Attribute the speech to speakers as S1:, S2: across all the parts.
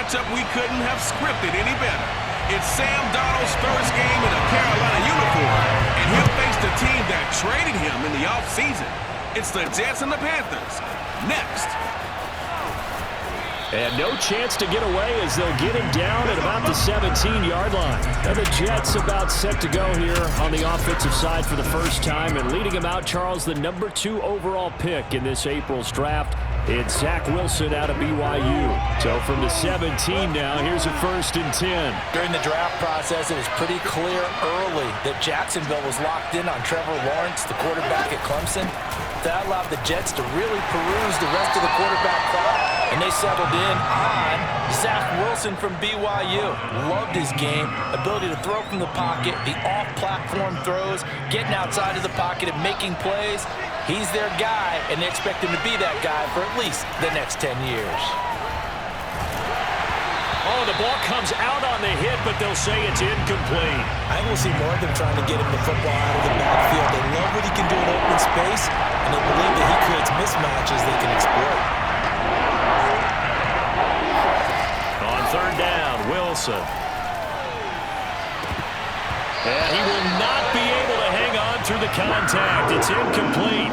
S1: matchup we couldn't have scripted any better. It's Sam Darnold's first game in a Carolina uniform, and he'll face the team that traded him in the offseason. It's the Jets and the Panthers. Next.
S2: And no chance to get away as they'll get him down at about the 17-yard line. And the Jets about set to go here on the offensive side for the first time. And leading him out, Charles, the number 2 overall pick in this April's draft. It's Zach Wilson out of BYU. So from the 17 now, here's a 1st and 10.
S3: During the draft process, it was pretty clear early that Jacksonville was locked in on Trevor Lawrence, the quarterback at Clemson. That allowed the Jets to really peruse the rest of the quarterback crowd, and they settled in on Zach Wilson from BYU. Loved his game, ability to throw from the pocket, the off-platform throws, getting outside of the pocket and making plays. He's their guy, and they expect him to be that guy for at least the next 10 years.
S2: Oh, the ball comes out on the hit, but they'll say it's incomplete.
S3: I think we'll see more of them trying to get him the football out of the backfield. They love what he can do in open space, and they believe that he creates mismatches they can exploit.
S2: On 3rd down, Wilson. And he will not be able to hang on through the contact. It's incomplete.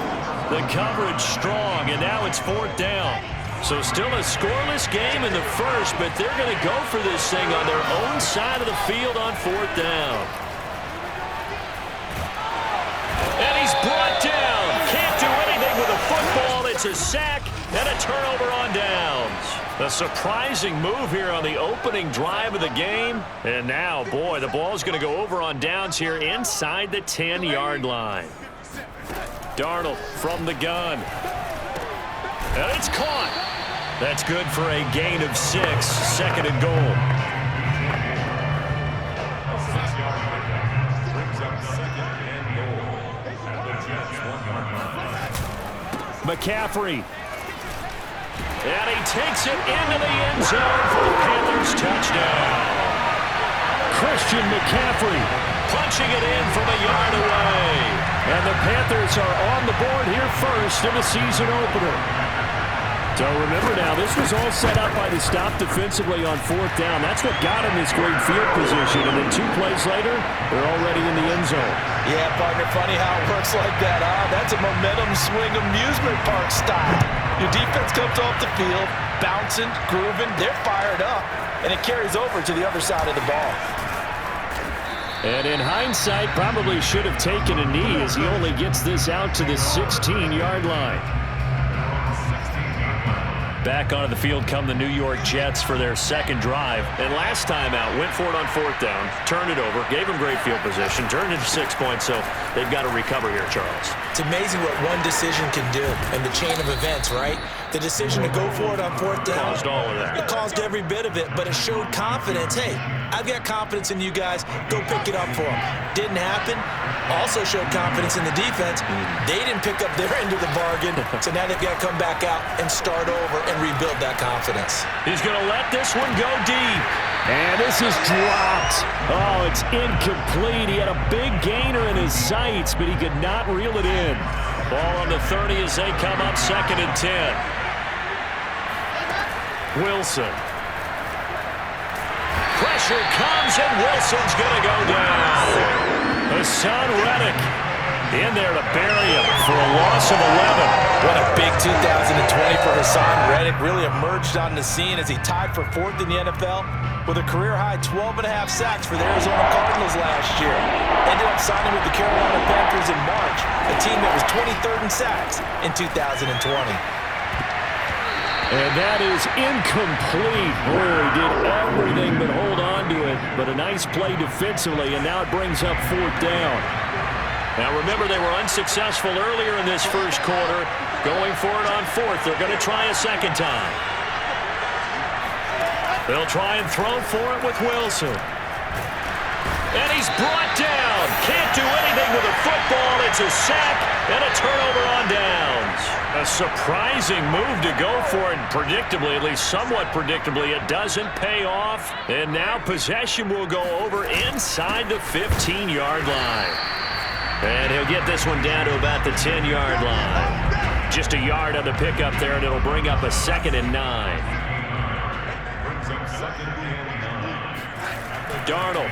S2: The coverage strong, and now it's 4th down. So still a scoreless game in the first, but they're going to go for this thing on their own side of the field on 4th down. And he's brought down. Can't do anything with a football. It's a sack and a turnover on downs. A surprising move here on the opening drive of the game. And now, boy, the ball's going to go over on downs here inside the 10-yard line. Darnold from the gun. And it's caught. That's good for a gain of 6, 2nd and goal. McCaffrey. And he takes it into the end zone for the Panthers touchdown. Christian McCaffrey punching it in from a yard away. And the Panthers are on the board here first in the season opener. So remember now, this was all set up by the stop defensively on 4th down. That's what got him this great field position. And then 2 plays later, they're already in the end zone.
S3: Yeah, partner, funny how it works like that, huh? That's a momentum swing amusement park style. Your defense comes off the field, bouncing, grooving, they're fired up, and it carries over to the other side of the ball.
S2: And in hindsight, probably should have taken a knee as he only gets this out to the 16-yard line. Back onto the field come the New York Jets for their 2nd drive. And last time out, went for it on 4th down, turned it over, gave them great field position, turned it to 6 points, so they've got to recover here, Charles.
S3: It's amazing what one decision can do in the chain of events, right? The decision to go for it on 4th down.
S2: Caused all of that.
S3: It caused every bit of it, but it showed confidence. Hey, I've got confidence in you guys. Go pick it up for them. Didn't happen. Also showed confidence in the defense. They didn't pick up their end of the bargain, so now they've got to come back out and start over and rebuild that confidence.
S2: He's going to let this one go deep. And this is dropped. Oh, it's incomplete. He had a big gainer in his sights, but he could not reel it in. Ball on the 30 as they come up 2nd and 10. Wilson. Pressure comes, and Wilson's going to go down. Hassan Reddick in there to bury him for a loss of 11.
S3: What a big 2020 for Hassan Reddick. Really emerged on the scene as he tied for 4th in the NFL with a career-high 12.5 sacks for the Arizona Cardinals last year. Ended up signing with the Carolina Panthers in March, a team that was 23rd in sacks in 2020.
S2: And that is incomplete. Boy, he did everything but hold on to it. But a nice play defensively, and now it brings up 4th down. Now remember, they were unsuccessful earlier in this first quarter. Going for it on 4th. They're going to try a 2nd time. They'll try and throw for it with Wilson. And he's brought down. Can't do anything with a football. It's a sack and a turnover on downs. A surprising move to go for it. Predictably, at least somewhat predictably, it doesn't pay off. And now possession will go over inside the 15-yard line. And he'll get this one down to about the 10-yard line. Just a yard on the pickup there, and it'll bring up a 2nd and 9. Darnold.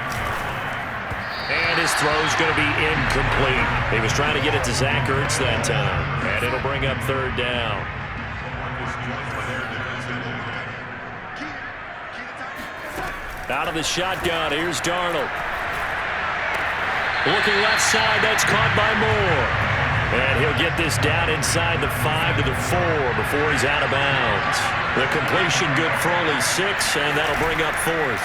S2: And his throw's going to be incomplete. He was trying to get it to Zach Ertz that time. And it'll bring up third down. Out of the shotgun, here's Darnold. Looking left side, that's caught by Moore. And he'll get this down inside the 5 to the 4 before he's out of bounds. The completion good for only 6, and that'll bring up fourth.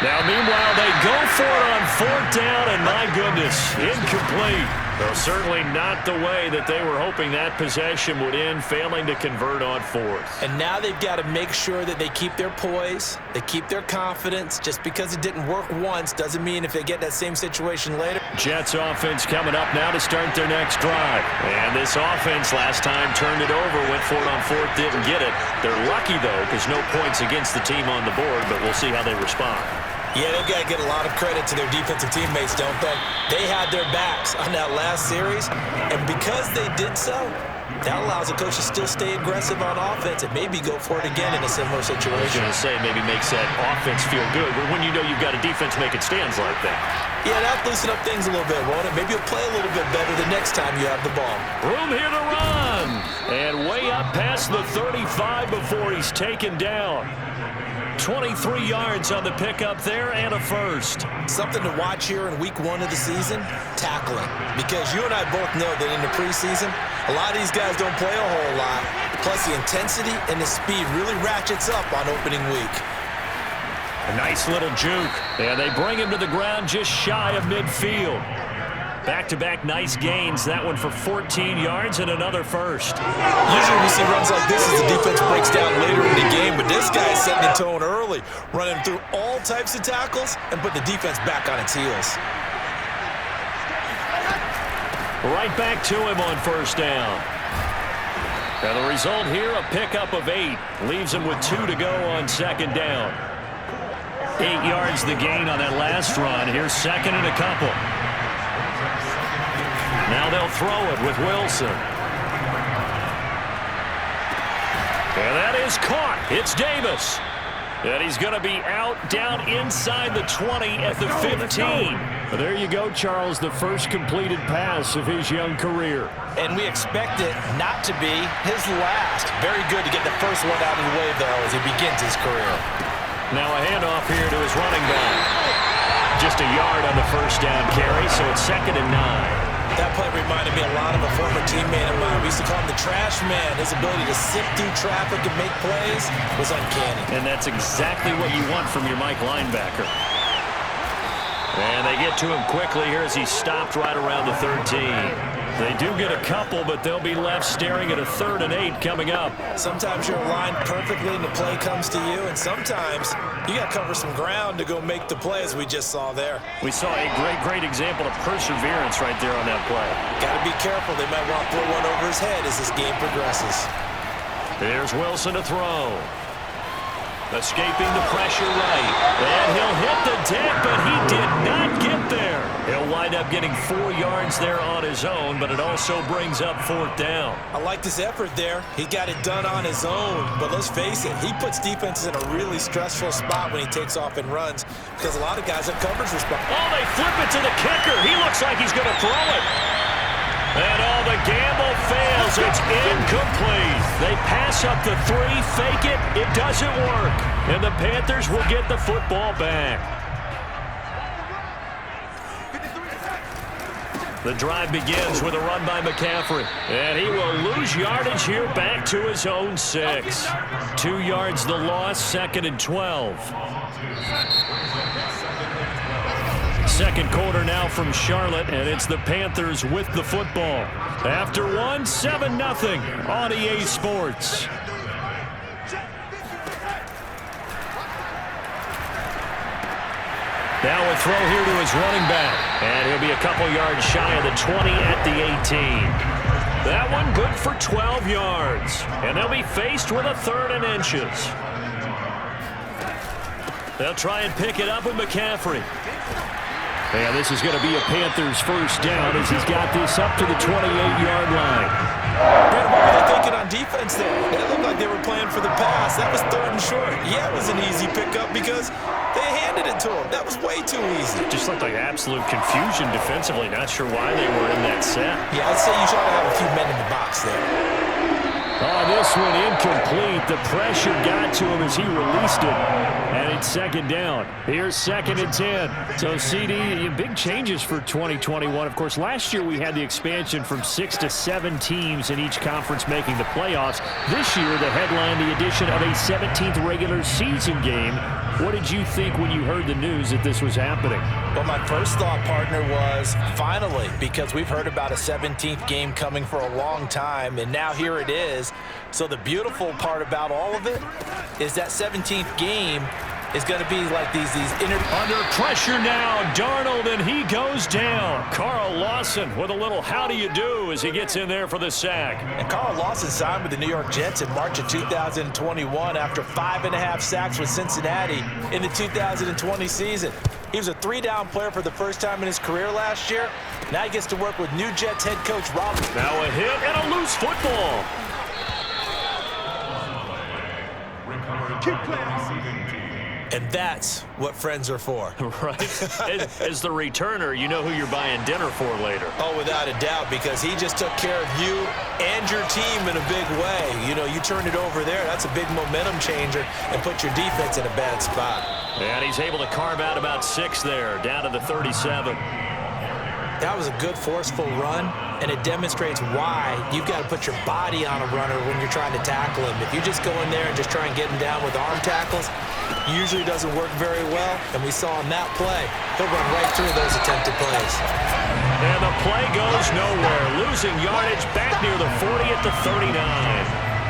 S2: Now, meanwhile, they go for it on fourth down, and my goodness, incomplete. Well, certainly not the way that they were hoping that possession would end, failing to convert on fourth.
S3: And now they've got to make sure that they keep their poise, they keep their confidence. Just because it didn't work once doesn't mean if they get that same situation later.
S2: Jets offense coming up now to start their next drive. And this offense last time turned it over, went for it on fourth, didn't get it. They're lucky, though, because no points against the team on the board, but we'll see how they respond.
S3: Yeah, they've got to get a lot of credit to their defensive teammates, don't they? They had their backs on that last series, and because they did so, that allows the coach to still stay aggressive on offense and maybe go for it again in a similar situation.
S2: I was going to say maybe makes that offense feel good, but when you know you've got a defense making stands like that.
S3: Yeah, that'll loosen up things a little bit, won't it? Maybe you'll play a little bit better the next time you have the ball.
S2: Room here to run, and way up past the 35 before he's taken down. 23 yards on the pickup there and a first.
S3: Something to watch here in week 1 of the season, tackling. Because you and I both know that in the preseason, a lot of these guys don't play a whole lot. Plus the intensity and the speed really ratchets up on opening week.
S2: A nice little juke. And they bring him to the ground just shy of midfield. Back-to-back nice gains. That one for 14 yards and another first.
S3: Usually we see runs like this as the defense breaks down later in the game, but this guy's setting the tone early, running through all types of tackles and put the defense back on its heels.
S2: Right back to him on first down. And the result here, a pickup of 8. Leaves him with 2 to go on second down. 8 yards the gain on that last run. Here's second and a couple. Now they'll throw it with Wilson. And that is caught. It's Davis. And he's going to be out down inside the 20 at the 15. But there you go, Charles, the first completed pass of his young career.
S3: And we expect it not to be his last. Very good to get the first one out of the way, though, as he begins his career.
S2: Now a handoff here to his running back. Just a yard on the first down carry, so it's second and 9.
S3: That play reminded me a lot of a former teammate of mine. We used to call him the trash man. His ability to sift through traffic and make plays was uncanny.
S2: And that's exactly what you want from your Mike linebacker. And they get to him quickly here as he stopped right around the 13. They do get a couple, but they'll be left staring at a 3rd and 8 coming up.
S3: Sometimes you're aligned perfectly and the play comes to you, and sometimes you got to cover some ground to go make the play, as we just saw there.
S2: We saw a great example of perseverance right there on that play.
S3: Got to be careful. They might want to throw one over his head as this game progresses.
S2: There's Wilson to throw. Escaping the pressure right. And he'll hit the deck, but he did not get there. He'll wind up getting 4 yards there on his own, but it also brings up 4th down.
S3: I like this effort there. He got it done on his own, but let's face it, he puts defenses in a really stressful spot when he takes off and runs because a lot of guys have coverage response.
S2: Oh, they flip it to the kicker. He looks like he's going to throw it. And all the gamble fails. It's incomplete. They pass up the 3, fake it. It doesn't work. And the Panthers will get the football back. The drive begins with a run by McCaffrey. And he will lose yardage here back to his own 6. 2 yards the loss, 2nd and 12. Second quarter now from Charlotte, and it's the Panthers with the football. After one, 7-0 on EA Sports. Now a throw here to his running back, and he'll be a couple yards shy of the 20 at the 18. That one good for 12 yards, and they'll be faced with a 3rd and inches. They'll try and pick it up with McCaffrey. And this is going to be a Panthers first down as he's got this up to the 28-yard line.
S3: Brad, what were they thinking on defense there? It looked like they were playing for the pass. That was 3rd and short. Yeah, it was an easy pickup because they handed it to him. That was way too easy.
S2: Just looked like absolute confusion defensively. Not sure why they were in that set.
S3: Yeah, I'd say you should have a few men in the box there.
S2: Oh, this one incomplete. The pressure got to him as he released it. And it's 2nd down. Here's 2nd and 10. So, CD, big changes for 2021. Of course, last year we had the expansion from 6 to 7 teams in each conference making the playoffs. This year, the headline, the addition of a 17th regular season game. What did you think when you heard the news that this was happening?
S3: Well, my first thought, partner, was finally, because we've heard about a 17th game coming for a long time, and now here it is. So the beautiful part about all of it is that 17th game is going to be like these
S2: under pressure now, Darnold, and he goes down. Carl Lawson with a little how do you do as he gets in there for the sack.
S3: And Carl Lawson signed with the New York Jets in March of 2021 after 5.5 sacks with Cincinnati in the 2020 season. He was a 3-down player for the first time in his career last year. Now he gets to work with new Jets head coach Rob.
S2: Now a hit and a loose football.
S3: And that's what friends are for.
S2: Right. As the returner, you know who you're buying dinner for later.
S3: Oh, without a doubt, because he just took care of you and your team in a big way. You know, you turned it over there. That's a big momentum changer and put your defense in a bad spot.
S2: And he's able to carve out about 6 there, down to the 37.
S3: That was a good, forceful run, and it demonstrates why you've got to put your body on a runner when you're trying to tackle him. If you just go in there and just try and get him down with arm tackles, usually doesn't work very well, and we saw in that play, he'll run right through those attempted plays.
S2: And the play goes nowhere, losing yardage back near the 40 at the 39.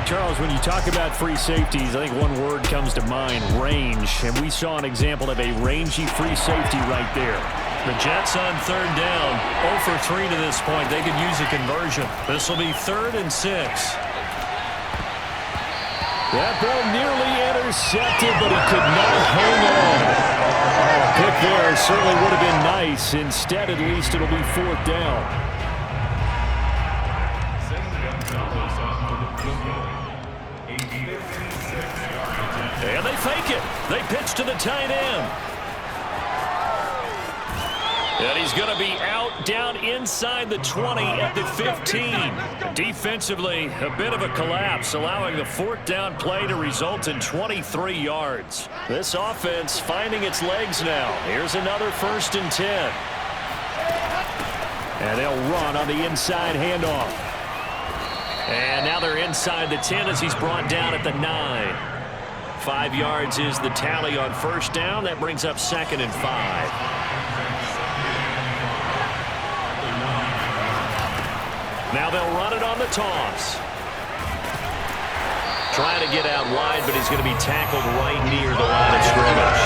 S2: Charles, when you talk about free safeties, I think one word comes to mind, range. And we saw an example of a rangy free safety right there. The Jets on 3rd down, 0 for 3 to this point. They could use a conversion. This will be 3rd and 6. That ball nearly intercepted, but he could not hang on. Oh, a pick there certainly would have been nice. Instead, at least, it'll be 4th down. And they fake it. They pitch to the tight end. And he's going to be out down inside the 20 at the 15. Defensively, a bit of a collapse, allowing the 4th down play to result in 23 yards. This offense finding its legs now. Here's another 1st and 10. And they'll run on the inside handoff. And now they're inside the 10 as he's brought down at the 9. 5 yards is the tally on 1st down. That brings up 2nd and 5. Now they'll run it on the toss. Trying to get out wide, but he's going to be tackled right near the line of scrimmage.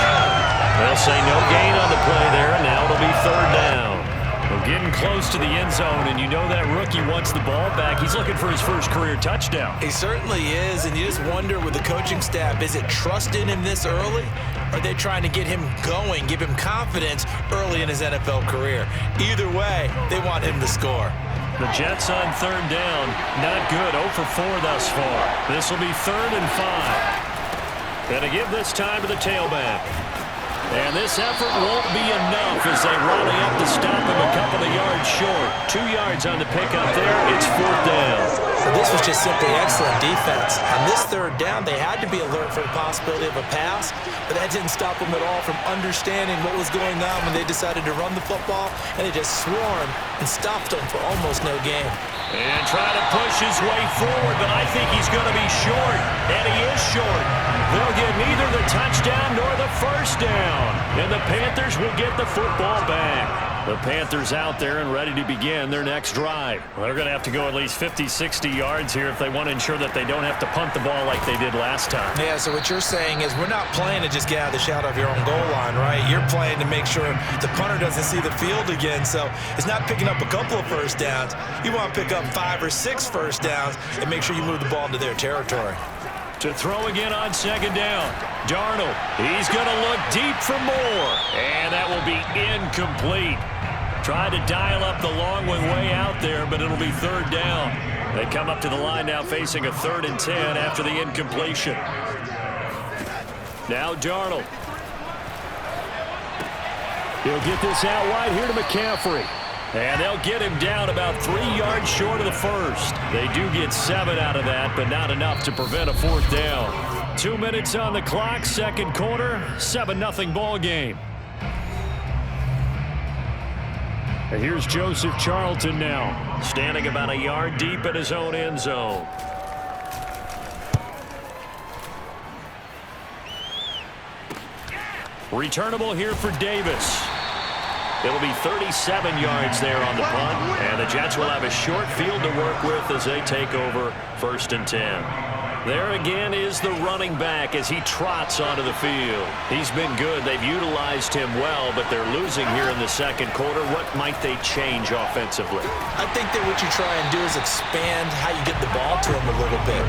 S2: They'll say no gain on the play there, and now it'll be 3rd down. We're getting close to the end zone, and you know that rookie wants the ball back. He's looking for his first career touchdown.
S3: He certainly is, and you just wonder with the coaching staff, is it trust in him this early? Or are they trying to get him going, give him confidence early in his NFL career? Either way, they want him to score.
S2: The Jets on 3rd down. Not good. 0 for 4 thus far. This will be 3rd and 5. Going to give this time to the tailback. And this effort won't be enough as they rally up to stop him a couple of yards short. 2 yards on the pickup there. It's 4th down.
S3: So this was just simply excellent defense. On this 3rd down, they had to be alert for the possibility of a pass, but that didn't stop them at all from understanding what was going on when they decided to run the football, and they just swarmed and stopped them for almost no gain.
S2: And trying to push his way forward, but I think he's going to be short, and he is short. They'll get neither the touchdown nor the 1st down, and the Panthers will get the football back. The Panthers out there and ready to begin their next drive. Well, they're going to have to go at least 50, 60 yards here if they want to ensure that they don't have to punt the ball like they did last time.
S3: Yeah, so what you're saying is we're not playing to just get out of the shadow of your own goal line, right? You're playing to make sure the punter doesn't see the field again. So it's not picking up a couple of 1st downs. You want to pick up 5 or 6 1st downs and make sure you move the ball into their territory.
S2: To throw again on second down. Darnold, he's going to look deep for more. And that will be incomplete. Tried to dial up the long one way out there, but it'll be third down. They come up to the line now facing a 3rd and 10 after the incompletion. Now Darnold. He'll get this out wide here to McCaffrey. And they'll get him down about 3 yards short of the first. They do get 7 out of that, but not enough to prevent a 4th down. 2 minutes on the clock, second quarter, 7-0 ball game. And here's Joseph Charlton now, standing about a yard deep in his own end zone. Returnable here for Davis. It'll be 37 yards there on the punt, and the Jets will have a short field to work with as they take over 1st and 10. There again is the running back as he trots onto the field. He's been good. They've utilized him well, but they're losing here in the second quarter. What might they change offensively?
S3: I think that what you try and do is expand how you get the ball to him a little bit.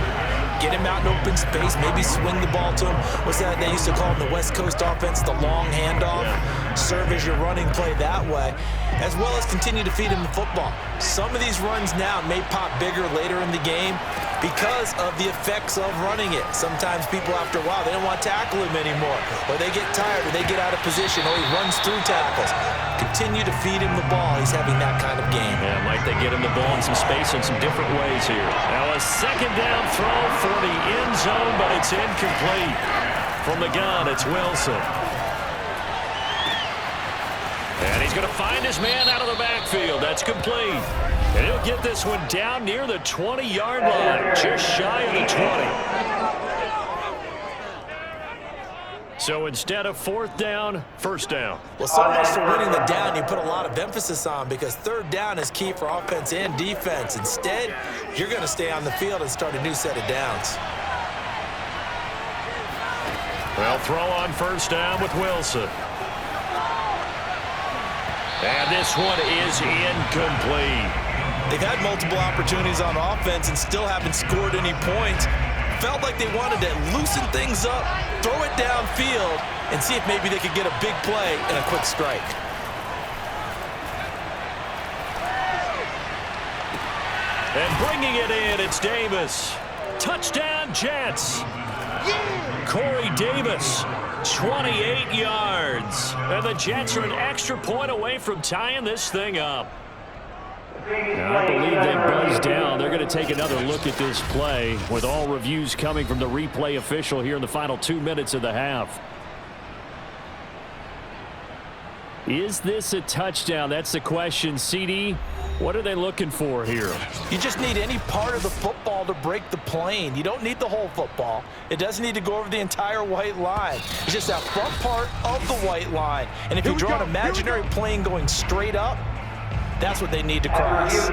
S3: Get him out in open space, maybe swing the ball to him. What's that they used to call in the West Coast offense, the long handoff? Yeah. Serve as your running play that way, as well as continue to feed him the football. Some of these runs now may pop bigger later in the game because of the effects of running it. Sometimes people, after a while, they don't want to tackle him anymore, or they get tired, or they get out of position, or he runs through tackles. Continue to feed him the ball. He's having that kind of game.
S2: Yeah, might they get him the ball in some space in some different ways here. Now a second down throw for the end zone, but it's incomplete. From the gun, it's Wilson. And he's going to find his man out of the backfield. That's complete. And he'll get this one down near the 20-yard line, just shy of the 20. So instead of 4th down, 1st down.
S3: Well, so much for winning the down you put a lot of emphasis on, because 3rd down is key for offense and defense. Instead, you're going to stay on the field and start a new set of downs.
S2: Well, throw on 1st down with Wilson. And this one is incomplete.
S3: They've had multiple opportunities on offense and still haven't scored any points. Felt like they wanted to loosen things up, throw it downfield, and see if maybe they could get a big play and a quick strike.
S2: And bringing it in, it's Davis. Touchdown, Jets. Corey Davis, 28 yards. And the Jets are an extra point away from tying this thing up. Now, I believe they've buzzed down. They're going to take another look at this play with all reviews coming from the replay official here in the final 2 minutes of the half. Is this a touchdown? That's the question. CD, what are they looking for here?
S3: You just need any part of the football to break the plane. You don't need the whole football. It doesn't need to go over the entire white line. It's just that front part of the white line. And if you draw an imaginary plane going straight up, that's what they need to cross.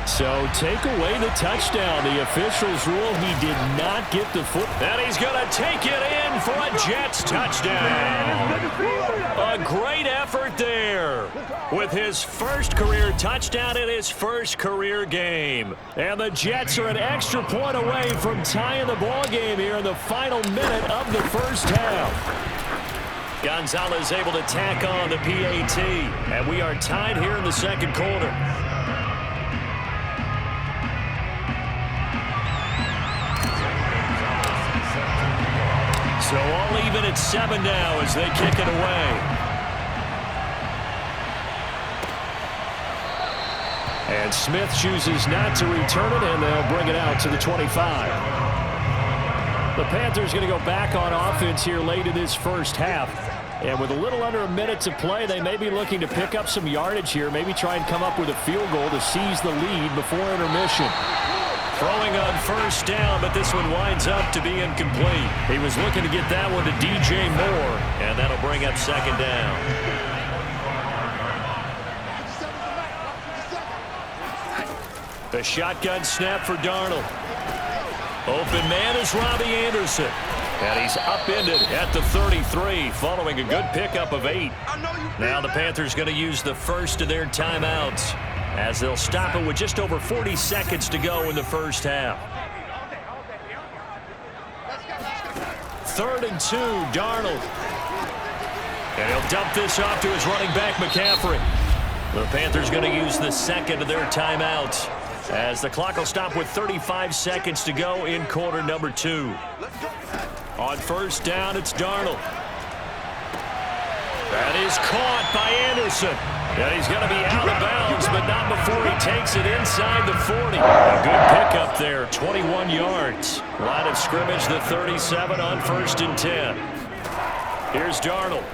S2: So take away the touchdown. The officials rule he did not get the foot. And he's going to take it in for a Jets touchdown. A great effort there with his first career touchdown in his first career game. And the Jets are an extra point away from tying the ball game here in the final minute of the first half. Gonzalez able to tack on the PAT. And we are tied here in the second quarter. So all even at 7 now as they kick it away. And Smith chooses not to return it, and they'll bring it out to the 25. The Panthers going to go back on offense here late in this first half. And with a little under a minute to play, they may be looking to pick up some yardage here, maybe try and come up with a field goal to seize the lead before intermission. Throwing on first down, but this one winds up to be incomplete. He was looking to get that one to DJ Moore, and that'll bring up second down. The shotgun snap for Darnold. Open man is Robbie Anderson. And he's upended at the 33 following a good pickup of 8. Now the Panthers going to use the first of their timeouts as they'll stop it with just over 40 seconds to go in the first half. 3rd and 2, Darnold. And he'll dump this off to his running back, McCaffrey. The Panthers going to use the second of their timeouts as the clock will stop with 35 seconds to go in quarter number 2. On first down, it's Darnold. That is caught by Anderson. And he's going to be out of bounds, but not before he takes it inside the 40. A good pickup there, 21 yards. Line of scrimmage, the 37 on 1st and 10. Here's Darnold.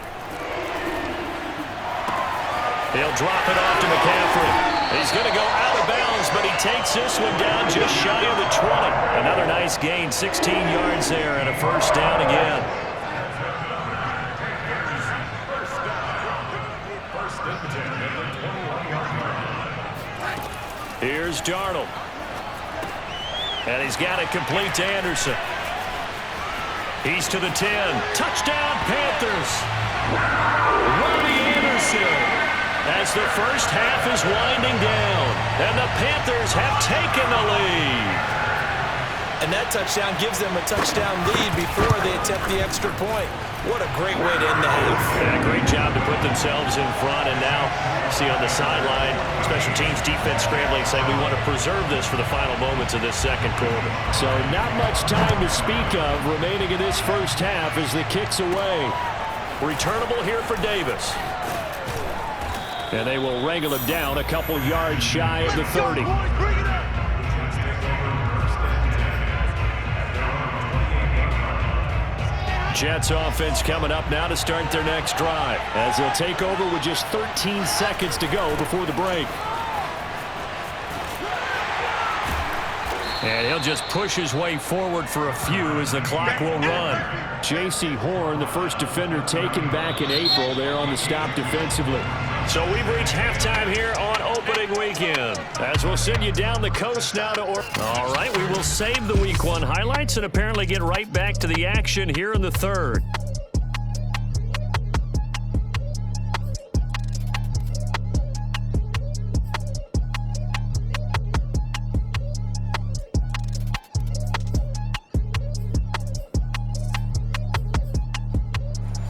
S2: He'll drop it off to McCaffrey. He's going to go out of bounds, but he takes this one down just shy of the 20. Another nice gain, 16 yards there, and a first down again. Here's Darnold. And he's got it complete to Anderson. He's to the 10. Touchdown, Panthers. Robbie Anderson. As the first half is winding down, and the Panthers have taken the lead.
S3: And that touchdown gives them a touchdown lead before they attempt the extra point. What a great way to end the half.
S2: Yeah, great job to put themselves in front, and now see on the sideline, special teams defense scrambling, saying we want to preserve this for the final moments of this second quarter.
S4: So not much time to speak of remaining in this first half as the kick's away.
S2: Returnable here for Davis.
S4: And they will wrangle him down a couple yards shy of the 30.
S2: Jets offense coming up now to start their next drive.
S4: As they'll take over with just 13 seconds to go before the break.
S2: And he'll just push his way forward for a few as the clock will run.
S4: J.C. Horn, the first defender taken back in April, there on the stop defensively.
S2: So we've reached halftime here on opening weekend. As we'll send you down the coast now to All right, we will save the Week 1 highlights and apparently get right back to the action here in the third.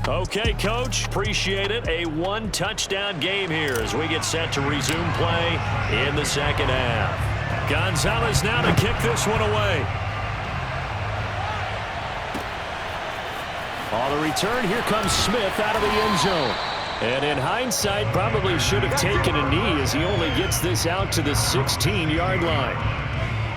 S2: Okay, Coach, appreciate it. A one-touchdown game here as we get set to resume play in the second half. Gonzalez now to kick this one away.
S4: On the return, here comes Smith out of the end zone. And in hindsight, probably should have taken a knee as he only gets this out to the 16-yard line.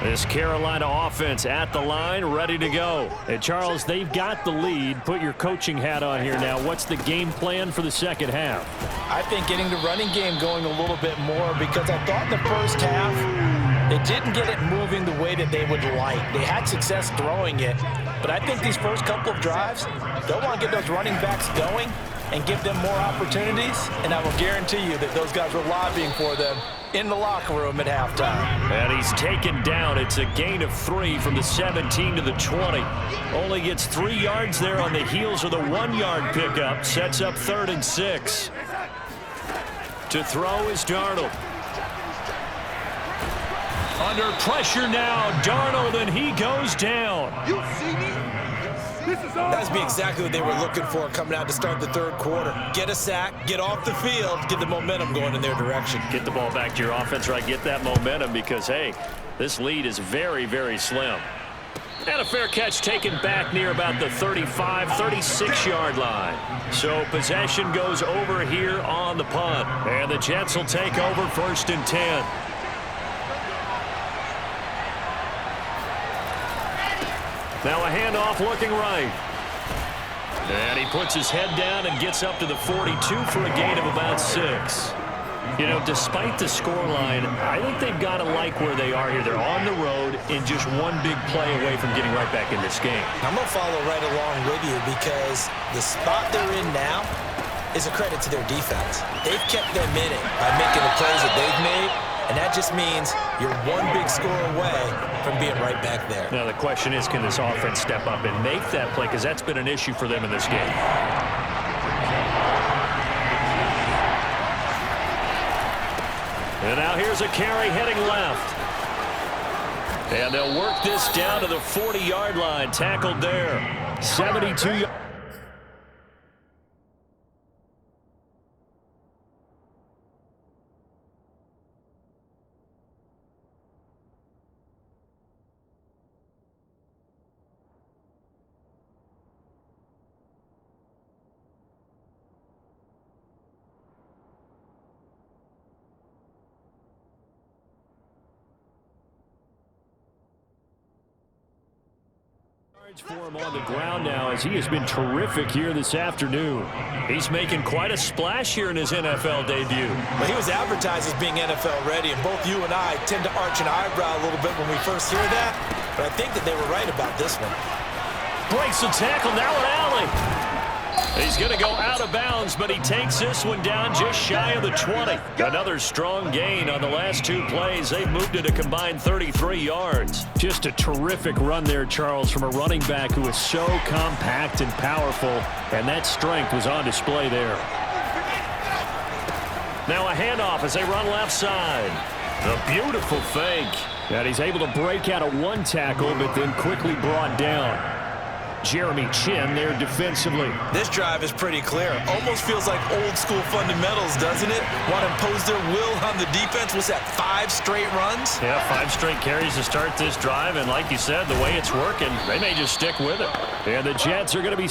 S4: This Carolina offense at the line, ready to go. And, Charles, they've got the lead. Put your coaching hat on here now. What's the game plan for the second half?
S3: I think getting the running game going a little bit more because I thought in the first half they didn't get it moving the way that they would like. They had success throwing it, but I think these first couple of drives, they'll want to get those running backs going and give them more opportunities, and I will guarantee you that those guys were lobbying for them in the locker room at halftime.
S2: And he's taken down. It's a gain of 3 from the 17 to the 20. Only gets 3 yards there on the heels of the 1-yard pickup. Sets up 3rd and 6. To throw is Darnold. Under pressure now, Darnold, and he goes down.
S5: You see me?
S3: That's be exactly what they were looking for coming out to start the third quarter. Get a sack, get off the field, get the momentum going in their direction.
S2: Get the ball back to your offense, right? Get that momentum because, hey, this lead is very, very slim. And a fair catch taken back near about the 35, 36-yard line. So possession goes over here on the punt. And the Jets will take over 1st and 10. Now a handoff looking right. And he puts his head down and gets up to the 42 for a gain of about 6. You know, despite the scoreline, I think they've got to like where they are here. They're on the road and just one big play away from getting right back in this game.
S3: I'm going to follow right along with you because the spot they're in now is a credit to their defense. They've kept them in it by making the plays that they've made, and that just means you're one big score away from being right back there.
S2: Now the question is, can this offense step up and make that play, because that's been an issue for them in this game. And now here's a carry heading left. And they'll work this down to the 40-yard line. Tackled there.
S4: 72 yards. For him on the ground now, as he has been terrific here this afternoon.
S2: He's making quite a splash here in his NFL debut.
S3: Well, he was advertised as being NFL ready, and both you and I tend to arch an eyebrow a little bit when we first hear that, but I think that they were right about this one.
S2: Breaks the tackle, now an alley. He's going to go out of bounds, but he takes this one down just shy of the 20. Another strong gain on the last two plays. They've moved it a combined 33 yards.
S4: Just a terrific run there, Charles, from a running back who is so compact and powerful, and that strength was on display there.
S2: Now a handoff as they run left side. A beautiful fake.
S4: And he's able to break out of one tackle, but then quickly brought down. Jeremy Chin there defensively.
S3: This drive is pretty clear. Almost feels like old school fundamentals, doesn't it? Want to impose their will on the defense. What's that, 5 straight runs?
S2: Yeah, 5 straight carries to start this drive, and like you said, the way it's working, they may just stick with it.
S4: And the Jets are going to be...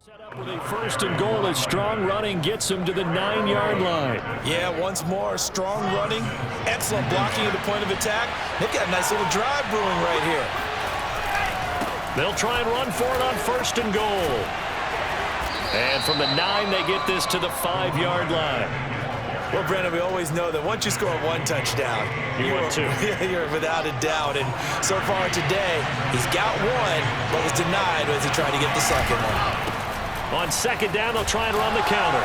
S4: Set up with a first and goal as strong running gets him to the 9-yard line.
S3: Yeah, once more, strong running, excellent blocking at the point of attack. They've got a nice little drive brewing right here.
S2: They'll try and run for it on first and goal. And from the 9, they get this to the 5-yard line.
S3: Well, Brandon, we always know that once you score one touchdown,
S2: you're
S3: without a doubt. And so far today, he's got one, but was denied as he tried to get the second one.
S2: On second down, they'll try and run the counter.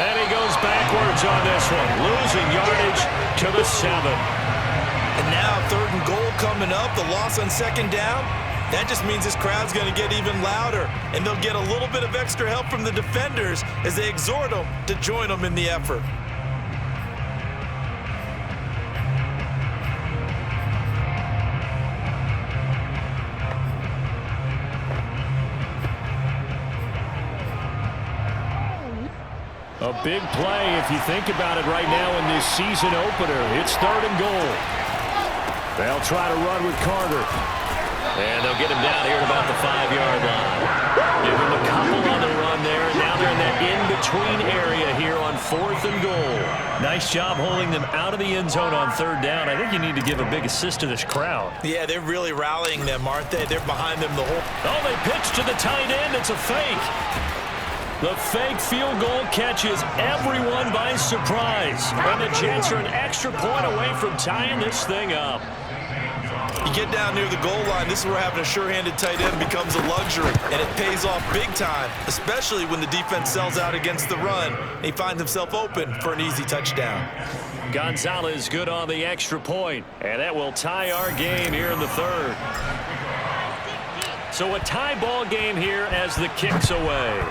S2: And he goes backwards on this one, losing yardage to the 7.
S3: And now 3rd and goal coming up, the loss on second down. That just means this crowd's going to get even louder, and they'll get a little bit of extra help from the defenders as they exhort them to join them in the effort.
S4: A big play if you think about it right now in this season opener. It's 3rd and goal. They'll try to run with Carter.
S2: And they'll get him down here at about the 5-yard line. Give him a couple on the run there. And now they're in that in-between area here on 4th and goal. Nice job holding them out of the end zone on 3rd down. I think you need to give a big assist to this crowd.
S3: Yeah, they're really rallying them, aren't they? They're behind them the whole...
S2: Oh, they pitch to the tight end. It's a fake. The fake field goal catches everyone by surprise. And the Jets are an extra point away from tying this thing up.
S3: You get down near the goal line, this is where having a sure-handed tight end becomes a luxury, and it pays off big time, especially when the defense sells out against the run, and he finds himself open for an easy touchdown.
S2: Gonzalez good on the extra point, and that will tie our game here in the 3rd. So a tie ball game here as the kick's away.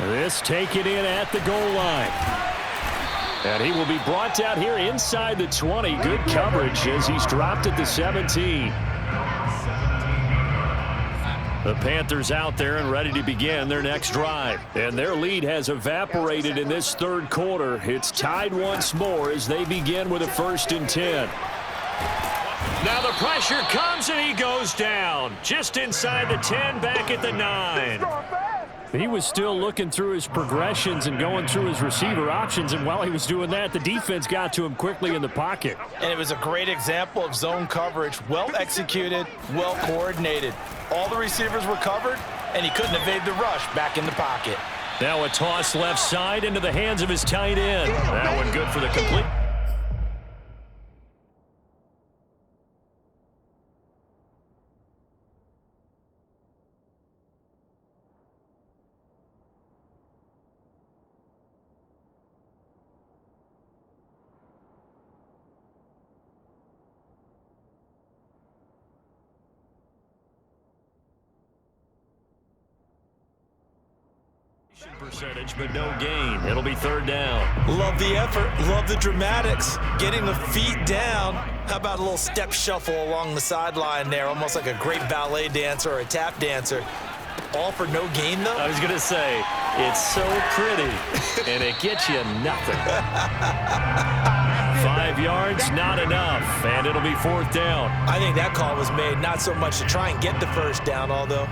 S4: This taken in at the goal line. And he will be brought down here inside the 20. Good coverage as he's dropped at the 17. The Panthers out there and ready to begin their next drive. And their lead has evaporated in this third quarter. It's tied once more as they begin with a 1st and 10. Now the pressure comes and he goes down. Just inside the 10, back at the 9. He was still looking through his progressions and going through his receiver options, and while he was doing that, the defense got to him quickly in the pocket.
S3: And it was a great example of zone coverage, well executed, well coordinated. All the receivers were covered, and he couldn't evade the rush back in the pocket.
S4: Now a toss left side into the hands of his tight end. That one good for the complete. Percentage, but no gain. It'll be 3rd down.
S3: Love the effort. Love the dramatics. Getting the feet down. How about a little step shuffle along the sideline there, almost like a great ballet dancer or a tap dancer. All for no gain, though?
S4: I was going to say, it's so pretty, and it gets you nothing. 5 yards, not enough, and it'll be 4th down.
S3: I think that call was made not so much to try and get the 1st down, although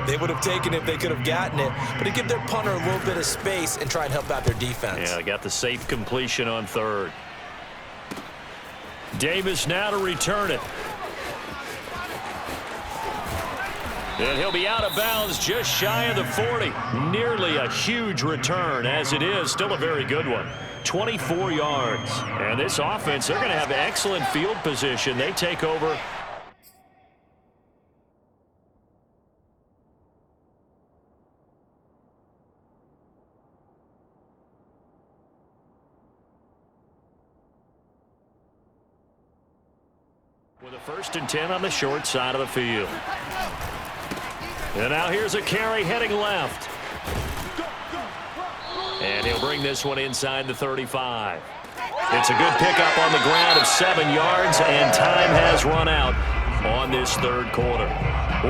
S3: they would have taken it if they could have gotten it, but to give their punter a little bit of space and try and help out their defense.
S4: Yeah, got the safe completion on 3rd. Davis now to return it. And he'll be out of bounds just shy of the 40. Nearly a huge return, as it is. Still a very good one. 24 yards. And this offense, they're going to have excellent field position. They take over. With a 1st and 10 on the short side of the field. And now here's a carry heading left. And he'll bring this one inside the 35. It's a good pickup on the ground of 7 yards, and time has run out on this 3rd quarter.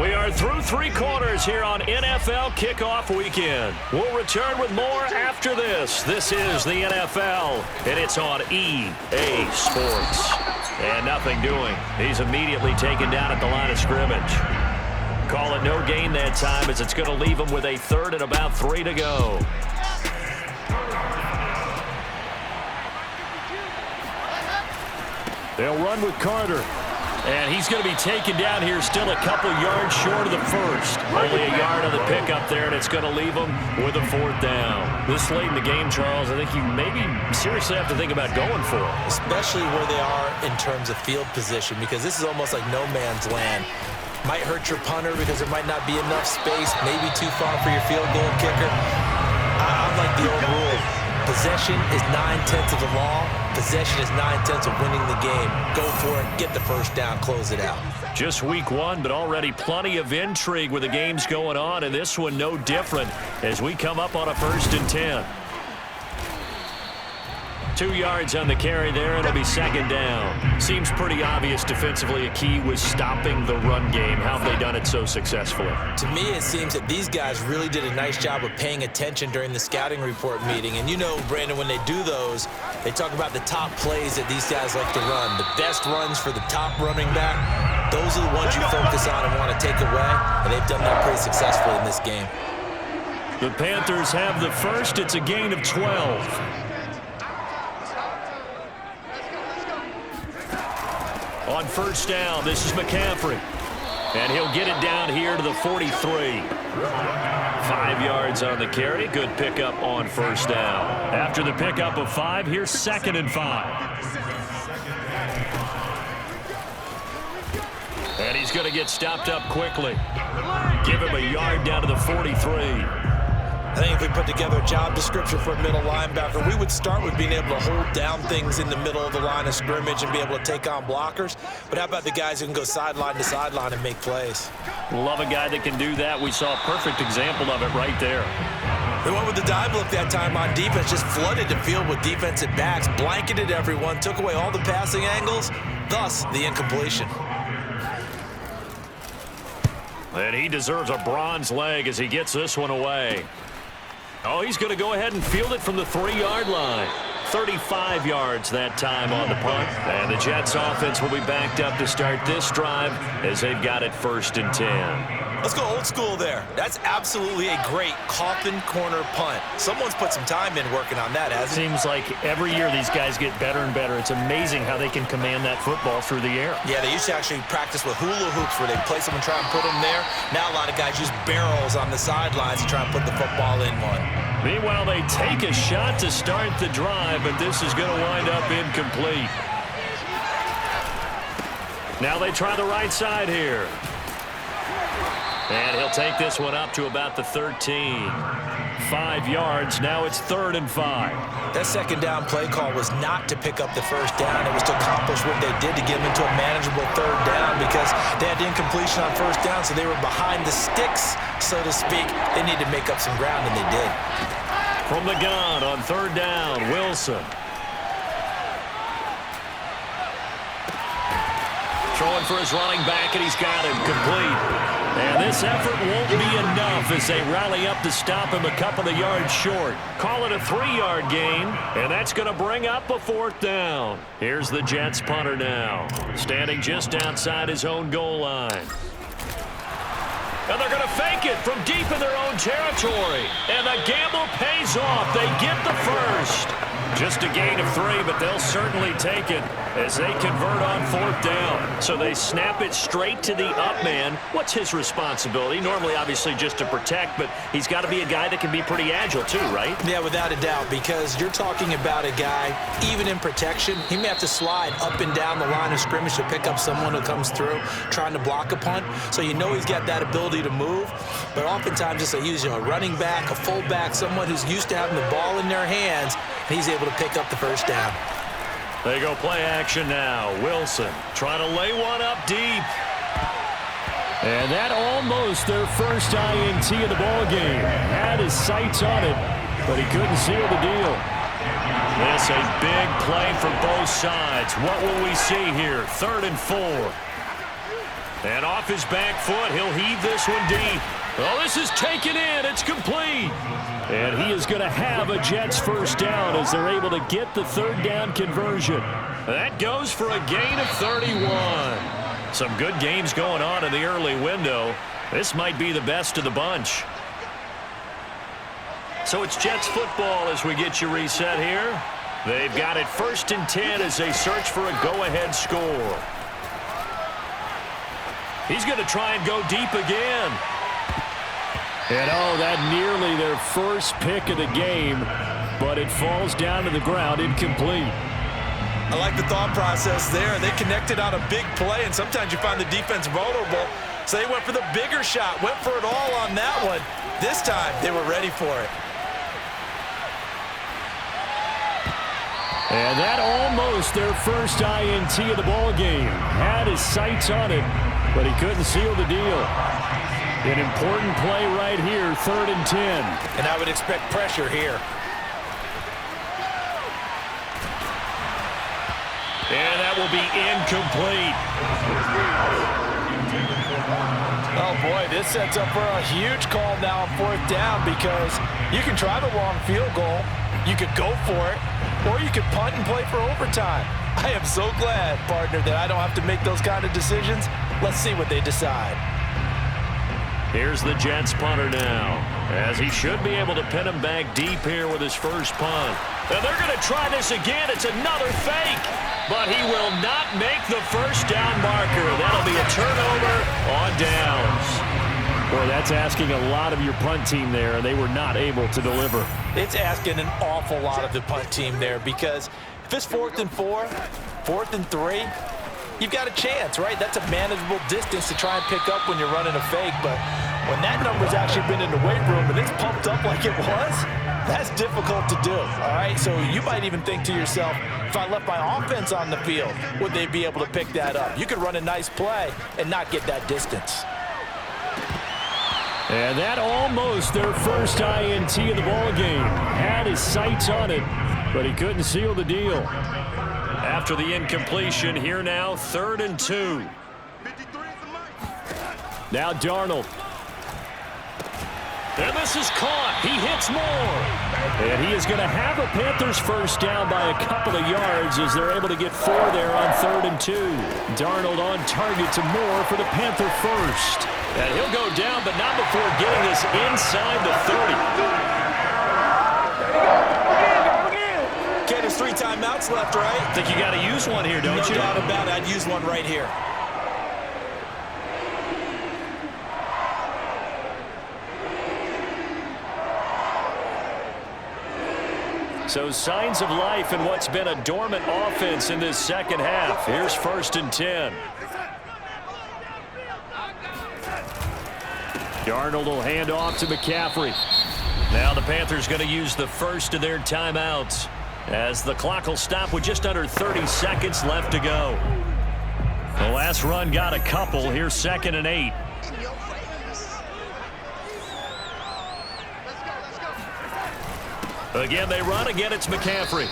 S4: We are through 3 quarters here on NFL Kickoff Weekend. We'll return with more after this. This is the NFL, and it's on EA Sports. And nothing doing. He's immediately taken down at the line of scrimmage. Call it no gain that time, as it's going to leave him with a 3rd and about 3 to go. They'll run with Carter. And he's going to be taken down here still a couple yards short of the 1st. Only a yard on the pickup there, and it's going to leave him with a 4th down. This late in the game, Charles, I think you maybe seriously have to think about going for it.
S3: Especially where they are in terms of field position, because this is almost like no man's land. Might hurt your punter because there might not be enough space, maybe too far for your field goal kicker. I like the old rule. Possession is 9/10 of the law. Possession is 9/10 of winning the game. Go for it, get the 1st down, close it out.
S4: Just week 1, but already plenty of intrigue with the games going on, and this one no different as we come up on a 1st and 10. 2 yards on the carry there, and it'll be 2nd down. Seems pretty obvious defensively a key was stopping the run game. How have they done it so successfully?
S3: To me, it seems that these guys really did a nice job of paying attention during the scouting report meeting. And you know, Brandon, when they do those, they talk about the top plays that these guys like to run. The best runs for the top running back, those are the ones you focus on and want to take away. And they've done that pretty successfully in this game.
S4: The Panthers have the 1st. It's a gain of 12. On 1st down, this is McCaffrey. And he'll get it down here to the 43. 5 yards on the carry. Good pickup on 1st down. After the pickup of 5, here's 2nd and 5. And he's going to get stopped up quickly. Give him a yard down to the 43.
S3: I think if we put together a job description for a middle linebacker, we would start with being able to hold down things in the middle of the line of scrimmage and be able to take on blockers. But how about the guys who can go sideline to sideline and make plays?
S4: Love a guy that can do that. We saw a perfect example of it right there.
S3: They went with the dive look that time on defense, just flooded the field with defensive backs, blanketed everyone, took away all the passing angles, thus the incompletion.
S2: And he deserves a bronze leg as he gets this one away. Oh, he's going to go ahead and field it from the 3-yard line. 35 yards that time on the punt. And the Jets offense will be backed up to start this drive as they've got it 1st and 10.
S3: Let's go old school there. That's absolutely a great coffin corner punt. Someone's put some time in working on that, hasn't it?
S4: Seems like every year these guys get better and better. It's amazing how they can command that football through the air.
S3: Yeah, they used to actually practice with hula hoops where they place them and try and put them there. Now a lot of guys use barrels on the sidelines to try and put the football in one.
S2: Meanwhile, they take a shot to start the drive, but this is going to wind up incomplete. Now they try the right side here. And he'll take this one up to about the 13. 5 yards. Now it's 3rd and 5.
S3: That second down play call was not to pick up the first down. It was to accomplish what they did to get them into a manageable 3rd down because they had incompletion on first down, so they were behind the sticks, so to speak. They needed to make up some ground, and they did.
S2: From the gun on 3rd down, Wilson. Throwing for his running back, and he's got him complete. And this effort won't be enough as they rally up to stop him a couple of yards short. Call it a 3-yard gain, and that's going to bring up a 4th down. Here's the Jets punter now, standing just outside his own goal line. And they're going to fake it from deep in their own territory. And the gamble pays off. They get the first. Just a gain of 3, but they'll certainly take it as they convert on 4th down. So they snap it straight to the up man. What's his responsibility? Normally, obviously, just to protect, but he's got to be a guy that can be pretty agile too, right?
S3: Yeah, without a doubt, because you're talking about a guy, even in protection, he may have to slide up and down the line of scrimmage to pick up someone who comes through trying to block a punt. So you know he's got that ability to move, but oftentimes it's a running back, a fullback, someone who's used to having the ball in their hands, and he's able to pick up the first down.
S2: They go play action now. Wilson trying to lay one up deep.
S4: And that almost their first INT of the ball game. Had his sights on it, but he couldn't seal the deal.
S2: This a big play from both sides. What will we see here? 3rd and 4. And off his back foot, he'll heave this one deep. Oh, this is taken in. It's complete.
S4: And he is going to have a Jets first down as they're able to get the 3rd down conversion.
S2: That goes for a gain of 31. Some good games going on in the early window. This might be the best of the bunch. So it's Jets football as we get you reset here. They've got it 1st and 10 as they search for a go-ahead score. He's going to try and go deep again.
S4: And that nearly their first pick of the game, but it falls down to the ground incomplete.
S3: I like the thought process there. They connected on a big play, and sometimes you find the defense vulnerable. So they went for the bigger shot, went for it all on that one. This time, they were ready for it.
S4: And that almost their first INT of the ball game. Had his sights on it, but he couldn't seal the deal. An important play right here, 3rd and 10.
S3: And I would expect pressure here.
S2: And that will be incomplete.
S3: Oh, boy, this sets up for a huge call now on 4th down because you can try the long field goal, you could go for it, or you could punt and play for overtime. I am so glad, partner, that I don't have to make those kind of decisions. Let's see what they decide.
S2: Here's the Jets punter now, as he should be able to pin him back deep here with his first punt. And they're going to try this again. It's another fake, but he will not make the first down marker. That'll be a turnover on downs.
S4: Boy, that's asking a lot of your punt team there, and they were not able to deliver.
S3: It's asking an awful lot of the punt team there because if it's 4th and 4, 4th and 3, you've got a chance, right? That's a manageable distance to try and pick up when you're running a fake, but when that number's actually been in the weight room and it's pumped up like it was, that's difficult to do, all right? So you might even think to yourself, if I left my offense on the field, would they be able to pick that up? You could run a nice play and not get that distance.
S4: And that almost their first INT of the ball game. Had his sights on it, but he couldn't seal the deal. After the incompletion, here now, 3rd and 2. Now Darnold. And this is caught. He hits more. And he is going to have a Panthers first down by a couple of yards as they're able to get 4 there on 3rd and 2. Darnold on target to Moore for the Panther first. And he'll go down, but not before getting this inside the 30.
S3: Okay, there's 3 timeouts left, right?
S2: I think you got to use one here, don't you?
S3: No doubt about it. I'd use one right here.
S4: So signs of life in what's been a dormant offense in this second half. Here's 1st and 10. Darnold will hand off to McCaffrey. Now the Panthers going to use the first of their timeouts as the clock will stop with just under 30 seconds left to go. The last run got a couple. Here's 2nd and 8. Again, they run. Again, it's McCaffrey.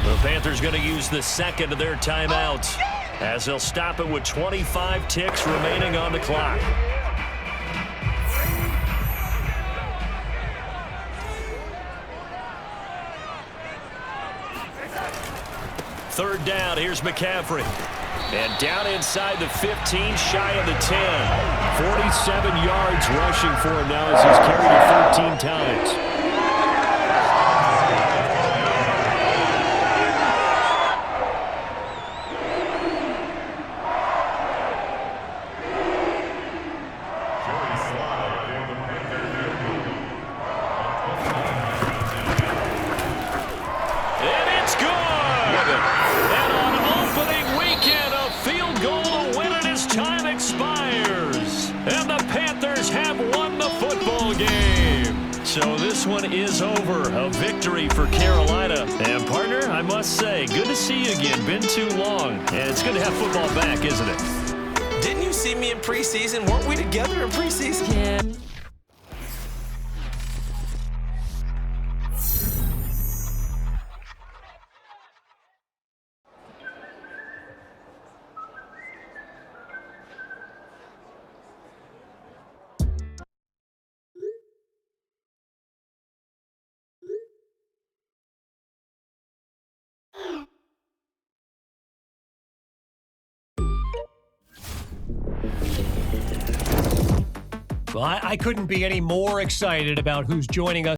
S4: The Panthers going to use the second of their timeouts as they'll stop it with 25 ticks remaining on the clock. Third down, here's McCaffrey. And down inside the 15, shy of the 10. 47 yards rushing for him now as he's carried it 13 times. So this one is over. A victory for Carolina. And partner, I must say, good to see you again. Been too long. And it's good to have football back, isn't it?
S3: Didn't you see me in preseason? Weren't we together in preseason?
S5: Yeah.
S6: Well, I couldn't be any more excited about who's joining us